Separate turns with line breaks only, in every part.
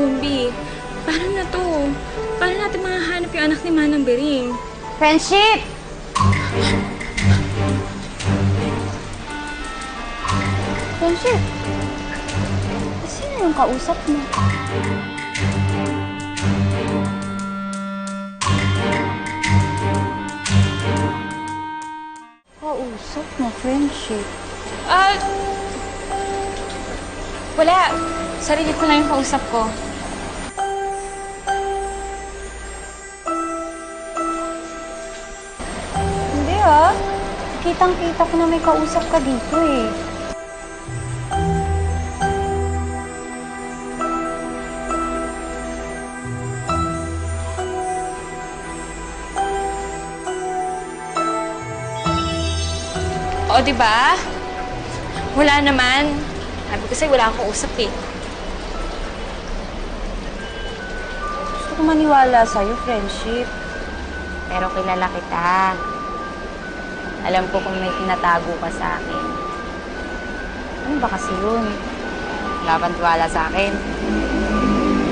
Bumbi, paano na to? Paano natin mahahanap yung anak ni Manang Bering?
Friendship! Friendship? Sino yung kausap mo? Kausap mo, Friendship?
Wala. Sarili ko lang yung kausap ko.
Hindi kitang-kita ko na may kausap ka dito eh.
O, diba? Wala naman. Sabi ko sa'yo, wala akong kausap eh.
Gusto ko maniwala sa'yo, Friendship. Pero kilala kita. Alam ko kung may tinatago ka sa akin. Ano ba kasi yun? Wala bang tiwala sa akin?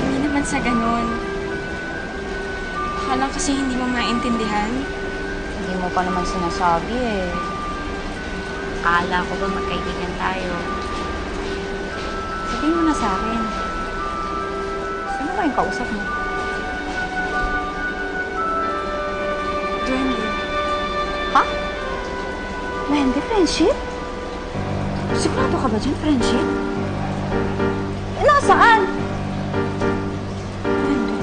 Hindi naman sa ganun. Akala kasi hindi mo maintindihan.
Hindi mo pa naman sinasabi eh. Akala ko ba magkaibigan tayo? Sabihin mo na sa akin. Sino ba yung kausap mo?
Duwende.
Ha? Duwende, Friendship? Sigurado ka ba dyan, Friendship? Nasaan? Duwende.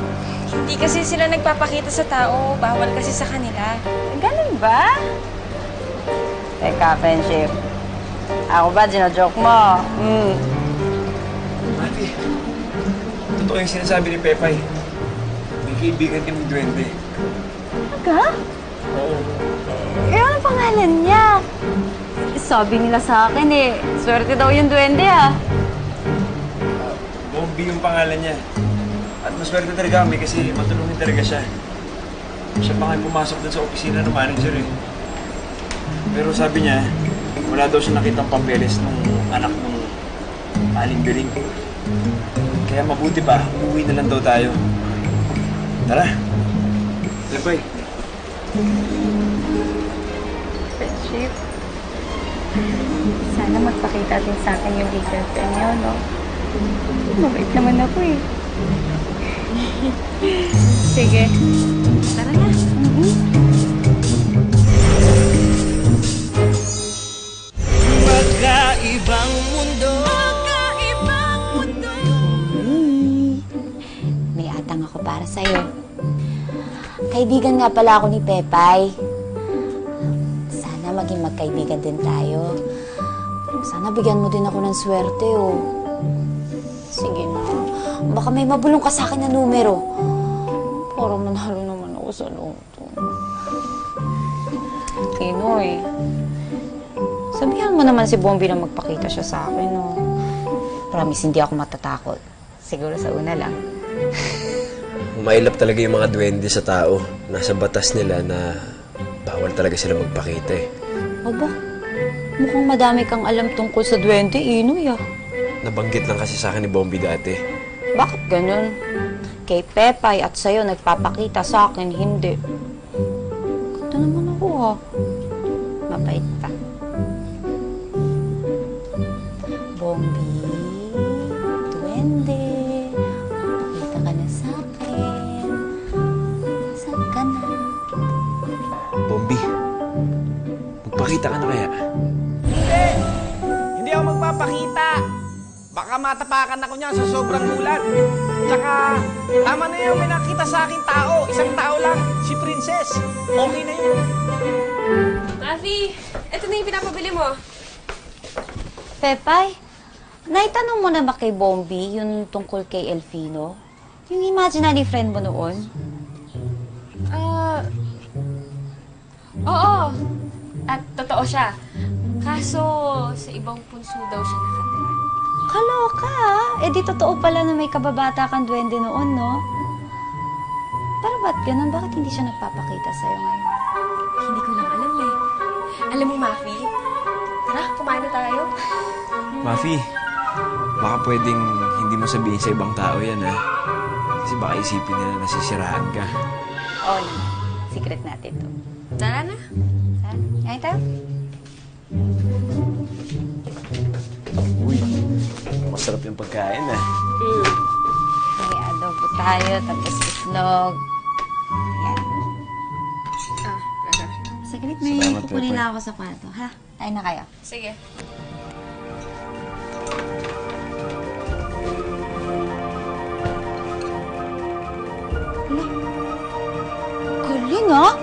Hindi kasi sila nagpapakita sa tao. Bawal kasi sa kanila.
Ganun ba? Teka, Friendship. Ako ba, ginajoke mo?
Mati, totoo yung sinasabi ni Pepay. May kaibigan kami Duwende.
Talaga?
Oo.
Eh, ano pangalan niya? Sabi nila sa akin eh, swerte daw yung Duwende ah.
Bombi yung pangalan niya. At maswerte talaga kami kasi matulungin talaga siya. Siya pa nga pumasok dun sa opisina ng manager eh. Pero sabi niya, wala daw siya nakitang papeles ng anak ng Aling Bering. Kaya mabuti pa, umuwi na lang daw tayo. Tara. Pepay.
Friendship. Sana magpakita din sa akin yung girlfriend niyo, no? Mabait naman ako eh. Sige.
Tara na.
Magkaibang mundo. Magkaibang mundo.
May atang ako para sa'yo. Kaibigan nga pala ako ni Pepay. Sana maging magkaibigan din tayo. Sana bigyan mo din ako ng swerte, oh. Sige na. Baka may mabulong ka sa akin na numero. Para manalo naman ako sa loto. Tinoy. Sabihan mo naman si Bombi na magpakita siya sa akin, no? Promise, hindi ako matatakot. Siguro sa una lang.
Umailap talaga yung mga duwende sa tao. Nasa batas nila na bawal talaga sila magpakita eh.
Aba, mukhang madami kang alam tungkol sa duwende, Inoy, ah.
Nabanggit lang kasi sa akin ni Bombi dati.
Bakit ganun? Kay Pepay at sa'yo nagpapakita, sa akin hindi. Ganda naman ako, ha? Mabait pa. Bombi, duwende, pakita ka na sa akin. Saan ka na?
Bombi, magpakita ka na kaya?
Hindi! Hindi ako magpapakita. Baka matapakan ako niyan sa sobrang ulan. Tsaka, tama na yung may nakita sa aking tao. Isang tao lang, si Princess. Okay na yun.
Rafi, ito na yung pinapabili mo.
Pepay, naitanong mo na ba kay Bombi yung tungkol kay Elfino? Yung imaginary friend mo noon?
Oo. At totoo siya. Kaso, sa ibang punso daw siya nakatira.
Kaloka, eh di totoo pala na may kababata kang duwende noon, no? Pero ba't ganun? Bakit hindi siya nagpapakita sa'yo ngayon?
Hindi ko lang alam eh. Alam mo, Mafi, tara, kumain na tayo.
Mafi, baka pwedeng hindi mo sabihin sa ibang tao yan, ha? Kasi baka isipin nila nasisiraan ka.
Oo naman. Secret natin to.
Tara na.
Saan? Ngayon tayo?
Uy, masarap yung pagkain, ha?
May adobo tayo, tapos itlog. Yan. Saglit, may
Salamat,
kukunin
Pepe.
lang ako sa kwarto, ha? Tayo na kayo.
Sige.
Galing, ah!